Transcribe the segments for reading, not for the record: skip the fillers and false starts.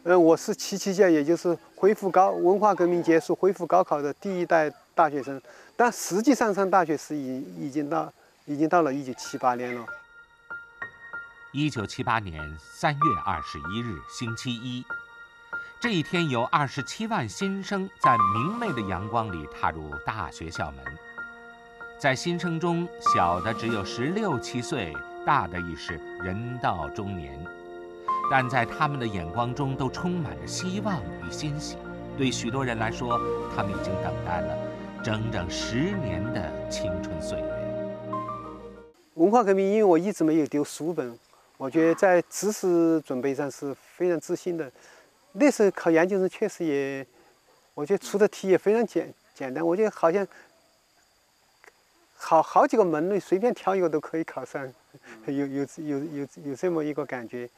我是77届，也就是文化革命结束恢复高考的第一代大学生，但实际上上大学是已经到了1978年了。1978年3月21日，星期一，这一天有27万新生在明媚的阳光里踏入大学校门。在新生中，小的只有16、17岁，大的已是人到中年。但在他们的眼光中都充满着希望与欣喜。对许多人来说，他们已经等待了整整10年的青春岁月。文化革命，因为我一直没有丢书本，我觉得在知识准备上是非常自信的。那时候考研究生确实也，我觉得出的题也非常简单，我觉得好像好几个门类随便挑一个都可以考上，有这么一个感觉。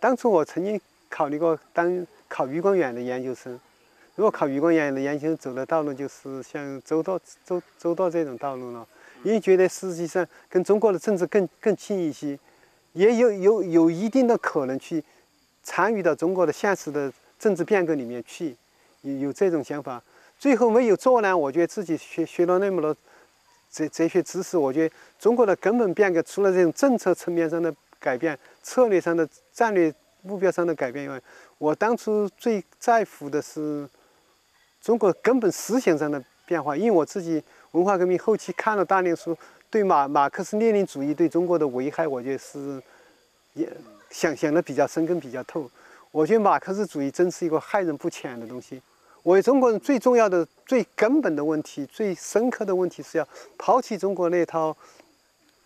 当初我曾经考虑过考余光远的研究生，如果考余光远的研究生走的道路就是像周舵这种道路了，因为觉得实际上跟中国的政治更近一些，也有一定的可能去参与到中国的现实的政治变革里面去，有这种想法。最后没有做呢，我觉得自己学了那么多哲学知识，我觉得中国的根本变革除了这种政策层面上的改变、策略上的战略目标上的改变以外，我当初最在乎的是中国根本思想上的变化。因为我自己文化革命后期看了大量书，对马克思列宁主义对中国的危害，我觉得是也想的比较深更比较透。我觉得马克思主义真是一个害人不浅的东西。我为中国人最重要的、最根本的问题、最深刻的问题是要抛弃中国那套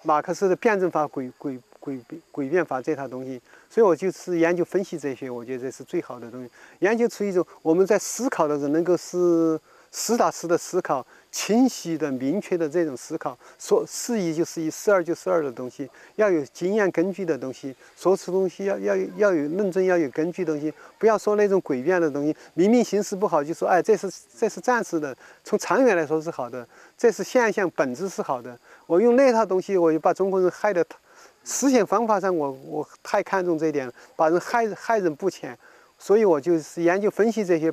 马克思的辩证法、诡辩法这套东西。所以我就是研究分析哲学，我觉得这是最好的东西。研究出一种我们在思考的时候能够是实打实的思考，清晰的、明确的这种思考。说是一就是一，是二就是二的东西，要有经验根据的东西，说出东西要有论证，要有根据的东西，不要说那种诡辩的东西。明明形势不好，就说哎，这是暂时的，从长远来说是好的，这是现象，本质是好的。我用那套东西，我就把中国人害得。思想方法上我太看重这一点了，把人害人不浅，所以我就是研究分析这些，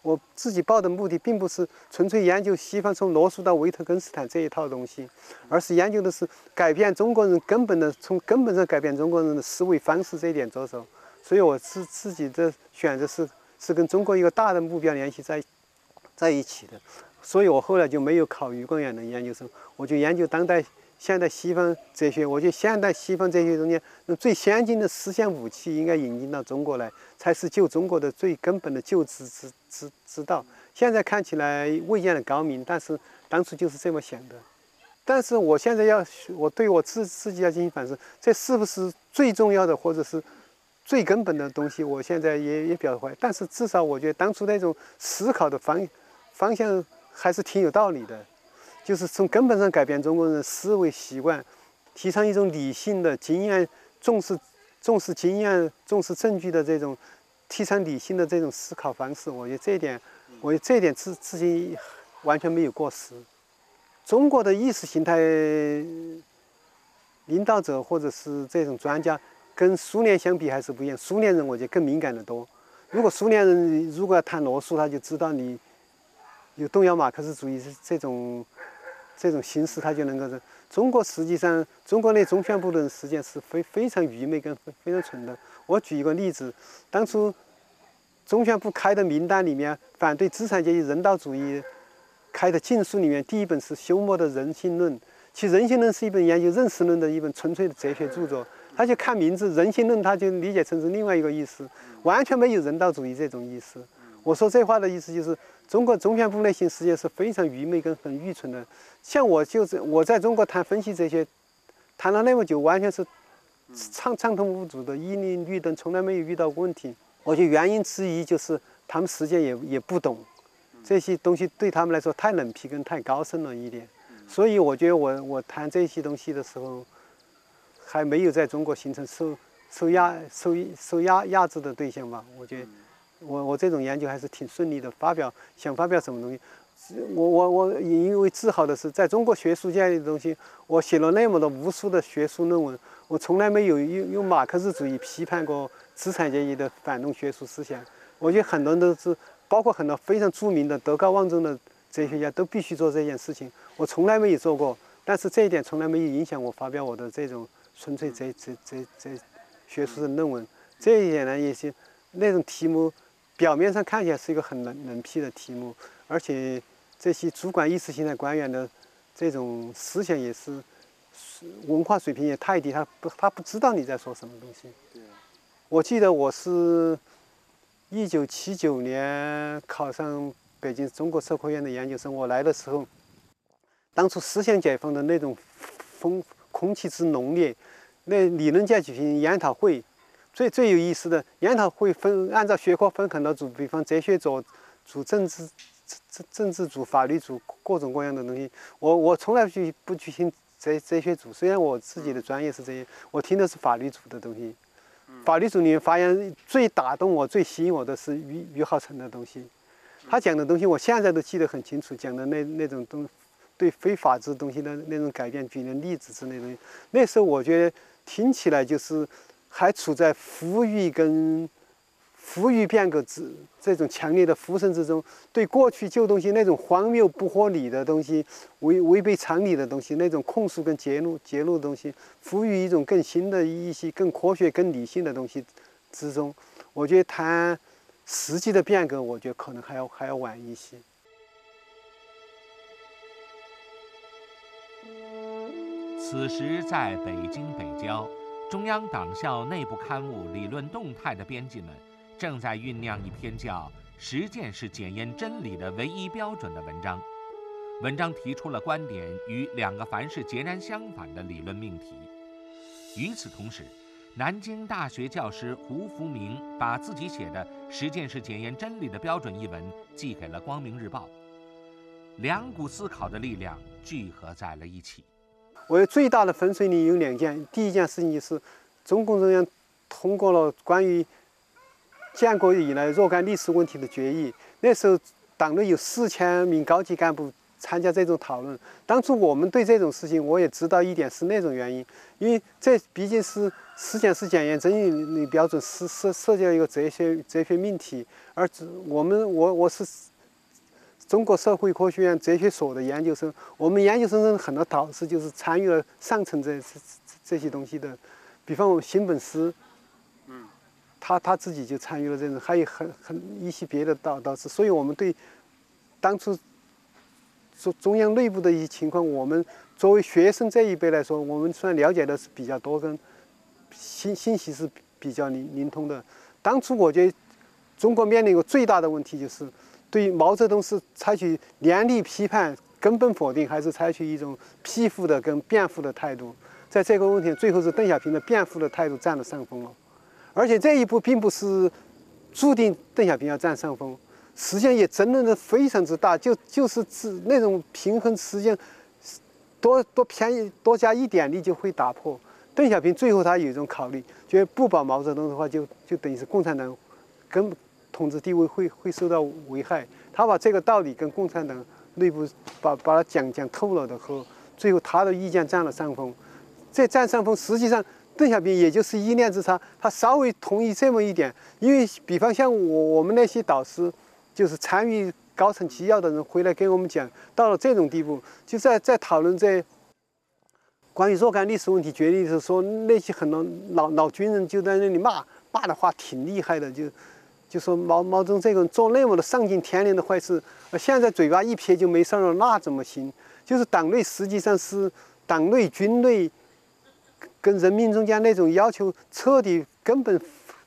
我自己抱的目的并不是纯粹研究西方从罗素到维特根斯坦这一套东西，而是研究的是改变中国人从根本上改变中国人的思维方式这一点着手。所以我自己的选择是跟中国一个大的目标联系在一起的，所以我后来就没有考余光远的研究生，我就研究现代西方哲学。我觉得现代西方哲学中间最先进的思想武器应该引进到中国来，才是救中国的最根本的救治之道。现在看起来未见得高明，但是当初就是这么想的。但是我现在我对我自己要进行反思，这是不是最重要的或者是最根本的东西？我现在也表怀，但是至少我觉得当初那种思考的方向还是挺有道理的。就是从根本上改变中国人的思维习惯，提倡一种理性的经验，重视经验、重视证据的这种，提倡理性的这种思考方式。我觉得这一点至今完全没有过时。中国的意识形态领导者或者是这种专家，跟苏联相比还是不一样。苏联人我觉得更敏感得多。如果苏联人如果要谈罗素，他就知道你有动摇马克思主义这种形式，他就能够。中国实际上，中国那中宣部的人实际上是非常愚昧跟非常蠢的。我举一个例子，当初中宣部开的名单里面，反对资产阶级人道主义开的禁书里面，第一本是休谟的《人性论》。其实《人性论》是一本研究认识论的一本纯粹的哲学著作。他就看名字《人性论》，他就理解成是另外一个意思，完全没有人道主义这种意思。我说这话的意思就是，中国中宣部内心实际上是非常愚昧跟很愚蠢的。像我在中国谈分析哲学，谈了那么久，完全是畅通无阻的，一律绿灯，从来没有遇到过问题。我觉得原因之一就是他们实际上也不懂这些东西，对他们来说太冷僻跟太高深了一点。所以我觉得我谈这些东西的时候，还没有在中国形成受压制的对象吧。我觉得我这种研究还是挺顺利的，想发表什么东西，我引以为自豪的是，在中国学术界的东西，我写了那么多无数的学术论文，我从来没有用马克思主义批判过资产阶级的反动学术思想。我觉得很多人都是，包括很多非常著名的德高望重的哲学家都必须做这件事情，我从来没有做过。但是这一点从来没有影响我发表我的这种纯粹学术的论文。这一点呢，也是那种题目，表面上看起来是一个很冷僻的题目，而且这些主管意识形态官员的这种思想也是文化水平也太低，他不知道你在说什么东西。我记得我是1979年考上北京中国社科院的研究生，我来的时候，当初思想解放的那种空气之浓烈，那理论界举行研讨会，最有意思的研讨会按照学科分很多组，比方哲学组、政治组、法律组，各种各样的东西。我从来不举行哲学组，虽然我自己的专业是这些，我听的是法律组的东西。法律组里面发现最打动我、最吸引我的是俞浩成的东西，他讲的东西我现在都记得很清楚，讲的那种对非法治东西的那种改变，举的例子之类的东西。那时候我觉得听起来就是还处在富裕变革这种强烈的呼声之中，对过去旧东西那种荒谬不合理的东西、违背常理的东西，那种控诉跟揭露的东西，赋予一种更新的一些更科学、更理性的东西之中。我觉得谈实际的变革，我觉得可能还要晚一些。此时，在北京北郊，中央党校内部刊物《理论动态》的编辑们正在酝酿一篇叫“实践是检验真理的唯一标准”的文章。文章提出了观点与两个凡是截然相反的理论命题。与此同时，南京大学教师胡福明把自己写的《实践是检验真理的标准》一文寄给了《光明日报》。两股思考的力量聚合在了一起。我最大的分水岭有2件，第一件事情就是中共中央通过了关于建国以来若干历史问题的决议，那时候党内有4000名高级干部参加这种讨论。当初我们对这种事情，我也知道一点是那种原因，因为这毕竟是实践是检验真理标准，涉及到一个哲学命题，而我是中国社会科学院哲学所的研究生，我们研究生中很多导师就是参与了上层这些东西的，比方我们辛本斯，他自己就参与了这种，还有一些别的导师，所以我们对当初中央内部的一些情况，我们作为学生这一辈来说，我们虽然了解的是比较多，跟信息是比较灵通的。当初我觉得中国面临一个最大的问题，就是对毛泽东是采取严厉批判、根本否定，还是采取一种批复的跟辩护的态度。在这个问题，最后是邓小平的辩护的态度占了上风了。而且这一步并不是注定邓小平要占上风，实际上也争论的非常之大，就是那种平衡，实际上多加一点力就会打破。邓小平最后他有一种考虑，觉得不保毛泽东的话，就等于是共产党跟统治地位会受到危害。他把这个道理跟共产党内部把它讲透了的后，最后他的意见占了上风。这占上风，实际上邓小平也就是一念之差，他稍微同意这么一点。因为比方像我们那些导师，就是参与高层纪要的人回来跟我们讲，到了这种地步，就在讨论这关于若干历史问题决议的时候，说那些很多老军人就在那里骂的话挺厉害的，就说毛泽东这个人做那么的丧尽天良的坏事，现在嘴巴一撇就没事了，那怎么行？就是党内实际上是党内军内跟人民中间那种要求彻底根本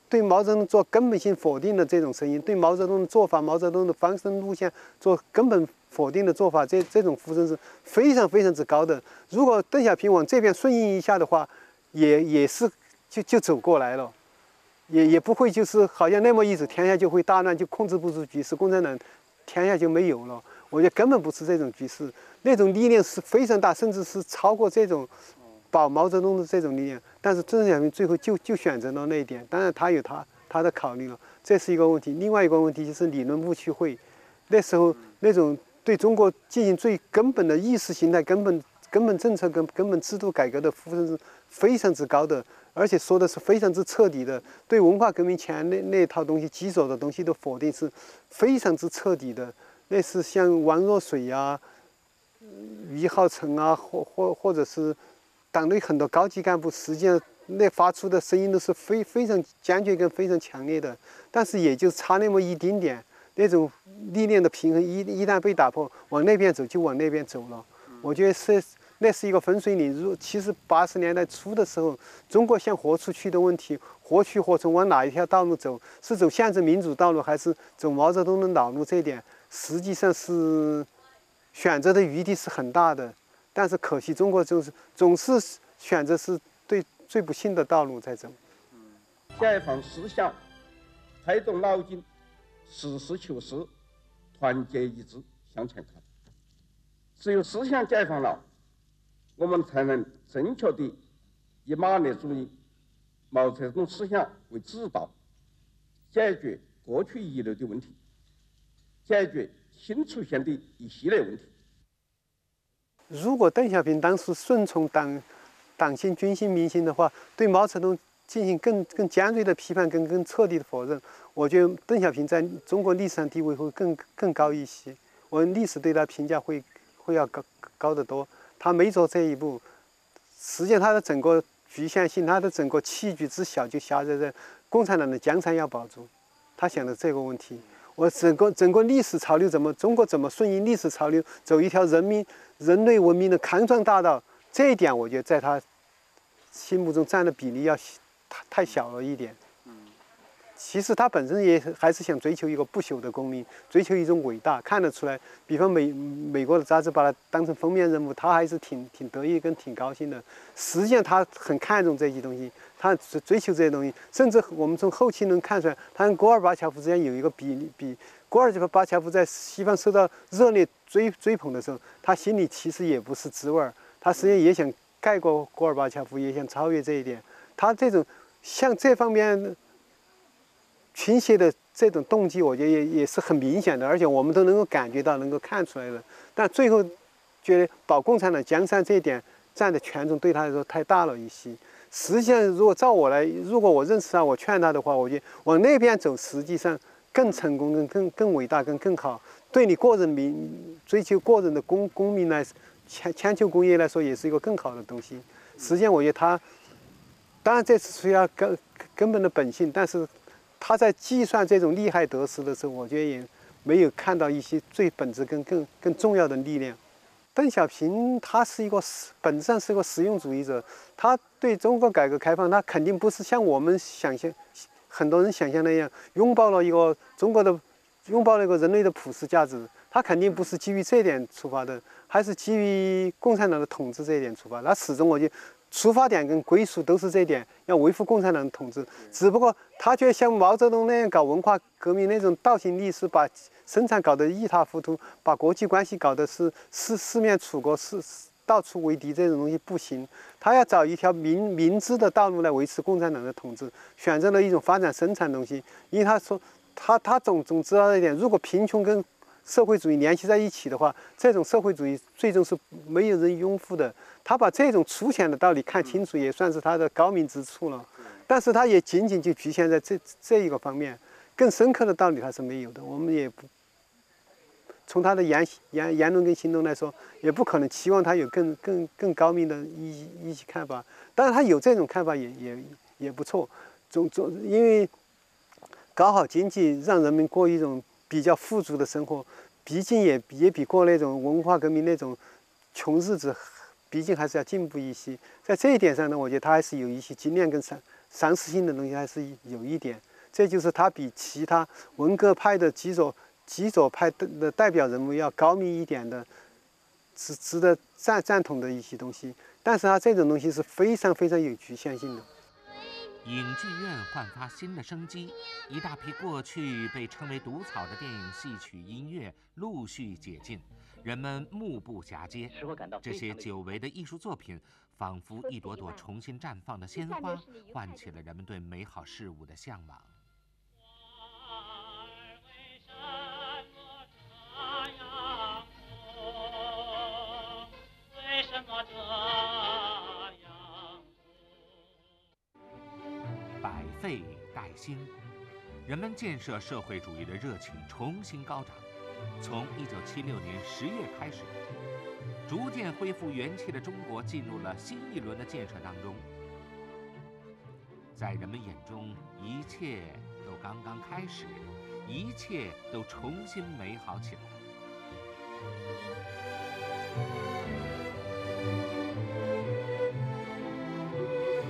对毛泽东做根本性否定的这种声音，对毛泽东的做法、毛泽东的方针路线做根本否定的做法，这种呼声是非常非常之高的。如果邓小平往这边顺应一下的话，也是就走过来了，也不会就是好像那么一走，天下就会大乱，就控制不住局势，共产党天下就没有了。我觉得根本不是这种局势，那种力量是非常大，甚至是超过这种保毛泽东的这种力量。但是邓小平最后就选择了那一点，当然他有他的考虑了，这是一个问题。另外一个问题就是理论误区会，那时候那种对中国进行最根本的意识形态、根本政策跟根本制度改革的呼声是非常之高的，而且说的是非常之彻底的。对文化革命前那套东西基础的东西的否定是非常之彻底的。类似像王若水啊、俞浩成啊，或者是党内很多高级干部，实际上那发出的声音都是非常坚决跟非常强烈的。但是也就差那么一丁点，那种理念的平衡一旦被打破，往那边走就往那边走了。我觉得那是一个分水岭。其实80年代初的时候，中国想活出去的问题，活去活从往哪一条道路走，是走宪政民主道路，还是走毛泽东的老路？这一点实际上是选择的余地是很大的。但是可惜中国总是选择是对最不幸的道路在走。解放思想，开动脑筋，实事求是，团结一致向前看。只有思想解放了，我们才能正确地以马列主义、毛泽东思想为指导，解决过去遗留的问题，解决新出现的一系列问题。如果邓小平当时顺从党性、军心、民心的话，对毛泽东进行更尖锐的批判跟更彻底的否认，我觉得邓小平在中国历史上地位会更高一些。我历史对他评价会要高得多。他没走这一步，实际上他的整个局限性，他的整个器具之小就狭窄在共产党的江山要保住。他想的这个问题，我整个历史潮流中国怎么顺应历史潮流，走一条人类文明的康庄大道，这一点我觉得在他心目中占的比例要太小了一点。其实他本身也还是想追求一个不朽的功名，追求一种伟大，看得出来。比方美国的杂志把他当成封面人物，他还是挺得意跟挺高兴的。实际上他很看重这些东西，他追求这些东西，甚至我们从后期能看出来，他跟戈尔巴乔夫之间有一个比。戈尔巴乔夫在西方受到热烈追捧的时候，他心里其实也不是滋味儿，他实际上也想盖过戈尔巴乔夫，也想超越这一点。他这种向这方面倾斜的这种动机，我觉得也是很明显的，而且我们都能够感觉到、能够看出来的。但最后觉得保共产党江山这一点占的权重对他来说太大了一些。实际上，如果我认识他，我劝他的话，我觉得往那边走，实际上更成功、更伟大、更好。对你个人追求个人的功名来千秋功业来说，也是一个更好的东西。实际上，我觉得他当然这是属于他根本的本性，但是他在计算这种利害得失的时候，我觉得也没有看到一些最本质更重要的力量。邓小平他是本质上是一个实用主义者，他对中国改革开放，他肯定不是像我们很多人想象那样拥抱了一个人类的普世价值，他肯定不是基于这一点出发的，还是基于共产党的统治这一点出发。他始终我觉得出发点跟归属都是这一点，要维护共产党的统治。只不过他觉得像毛泽东那样搞文化革命那种倒行逆施，把生产搞得一塌糊涂，把国际关系搞得是四面楚歌，到处为敌，这种东西不行。他要找一条明智的道路来维持共产党的统治，选择了一种发展生产东西。因为他说他总知道一点，如果贫穷跟社会主义联系在一起的话，这种社会主义最终是没有人拥护的。他把这种粗浅的道理看清楚，也算是他的高明之处了。但是他也仅仅就局限在这一个方面，更深刻的道理他是没有的。我们也不从他的言论跟行动来说，也不可能期望他有更高明的一些看法。当然，他有这种看法也不错。因为搞好经济，让人们过一种比较富足的生活，毕竟也比过那种文化革命那种穷日子，毕竟还是要进步一些。在这一点上呢，我觉得他还是有一些经验跟常识性的东西，还是有一点。这就是他比其他文革派的极左派的代表人物要高明一点的，值得赞同的一些东西。但是他这种东西是非常有局限性的。影剧院焕发新的生机，一大批过去被称为毒草的电影、戏曲、音乐陆续解禁，人们目不暇接。这些久违的艺术作品，仿佛一朵朵重新绽放的鲜花，唤起了人们对美好事物的向往。代新，人们建设社会主义的热情重新高涨。从1976年10月开始，逐渐恢复元气的中国进入了新一轮的建设当中。在人们眼中，一切都刚刚开始，一切都重新美好起来。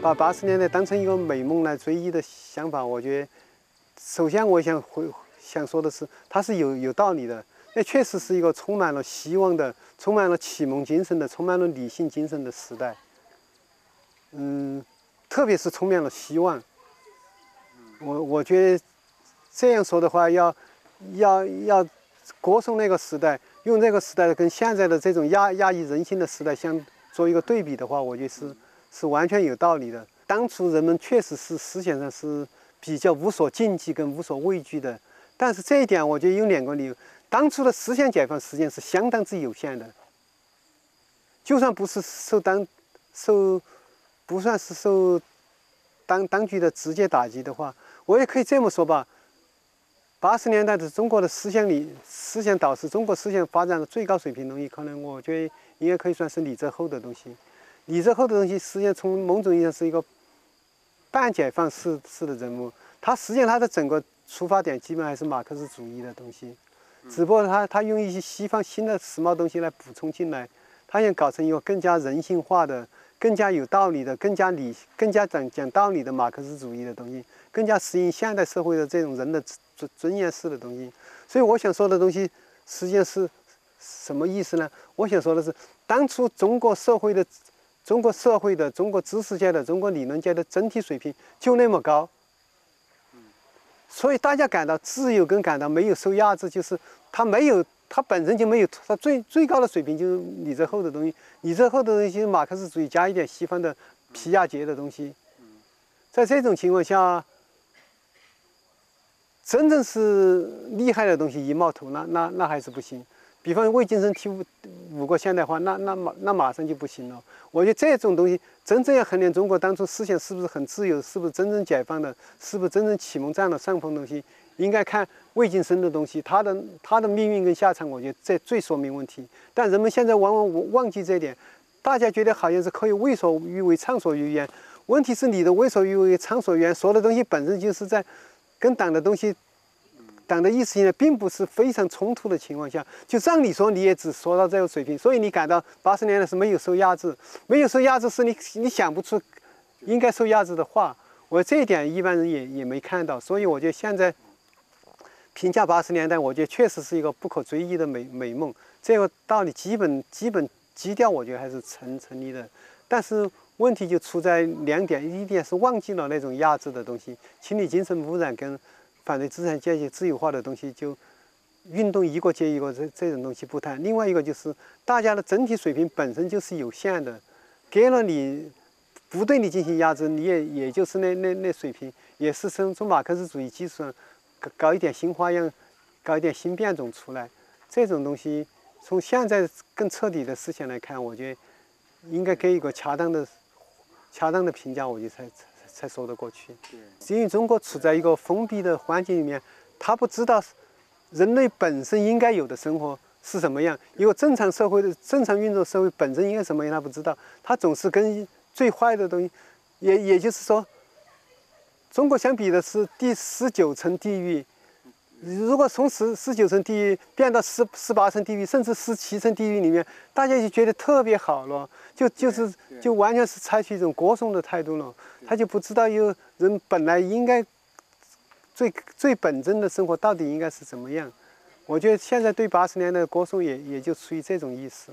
把80年代当成一个美梦来追忆的想法，我觉得，首先我想说的是，它是有道理的。那确实是一个充满了希望的、充满了启蒙精神的、充满了理性精神的时代。特别是充满了希望。我觉得这样说的话，要歌颂那个时代，用这个时代跟现在的这种压抑人心的时代做一个对比的话，我觉得是完全有道理的。当初人们确实是思想上是比较无所禁忌跟无所畏惧的，但是这一点我觉得有2个理由。当初的思想解放实际上是相当之有限的，就算不是不算是受当局的直接打击的话，我也可以这么说吧。80年代的中国的思想导致中国思想发展的最高水平东西，可能我觉得应该可以算是李泽厚的东西。李泽厚的东西实际上从某种意义上是一个半解放式的人物，实际上他的整个出发点基本还是马克思主义的东西，只不过他用一些西方新的时髦东西来补充进来，他想搞成一个更加人性化的、更加有道理的、更加讲道理的马克思主义的东西，更加适应现代社会的这种人的尊严式的东西。所以我想说的东西实际上是什么意思呢？我想说的是，当初中国社会的、中国知识界的、中国理论界的整体水平就那么高，所以大家感到自由跟感到没有受压制，就是他本身就没有，他最高的水平就是李泽厚的东西。李泽厚的东西是马克思主义加一点西方的皮亚杰的东西。在这种情况下，真正是厉害的东西一冒头，那还是不行。比方魏晋生提5个现代化，那马上就不行了。我觉得这种东西真正要衡量中国当初思想是不是很自由，是不是真正解放的，是不是真正启蒙占了上风的东西，应该看魏晋生的东西，他的命运跟下场，我觉得这最说明问题。但人们现在往往忘记这一点，大家觉得好像是可以为所欲为、畅所欲言。问题是你的为所欲为、畅所欲言，说的东西本身就是在跟党的东西。党的意识形态并不是非常冲突的情况下，就让你说你也只说到这个水平，所以你感到80年代是没有受压制，没有受压制是你想不出应该受压制的话。我这一点一般人也没看到，所以我觉得现在评价80年代，我觉得确实是一个不可追忆的美梦。这个道理基本基调，我觉得还是成立的。但是问题就出在2点，一点是忘记了那种压制的东西，清理精神污染跟反对资产阶级自由化的东西，就运动一个接一个这种东西不谈。另外一个就是大家的整体水平本身就是有限的，给了你不对你进行压制，你也就是那水平，也是从马克思主义基础上搞一点新花样，搞一点新变种出来。这种东西从现在更彻底的思想来看，我觉得应该给一个恰当的评价，我觉得才说得过去。因为中国处在一个封闭的环境里面，他不知道人类本身应该有的生活是什么样，一个正常社会的正常运作社会本身应该什么样，他不知道，他总是跟最坏的东西，也就是说，中国相比的是第19层地狱。如果从19层地狱变到18层地狱，甚至17层地狱里面，大家就觉得特别好了，就完全是采取一种歌颂的态度了。他就不知道有人本来应该最本真的生活到底应该是怎么样。我觉得现在对80年代的歌颂也就出于这种意思。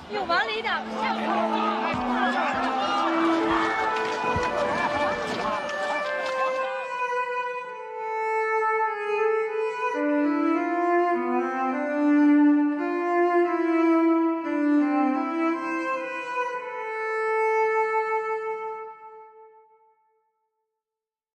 又往里点，下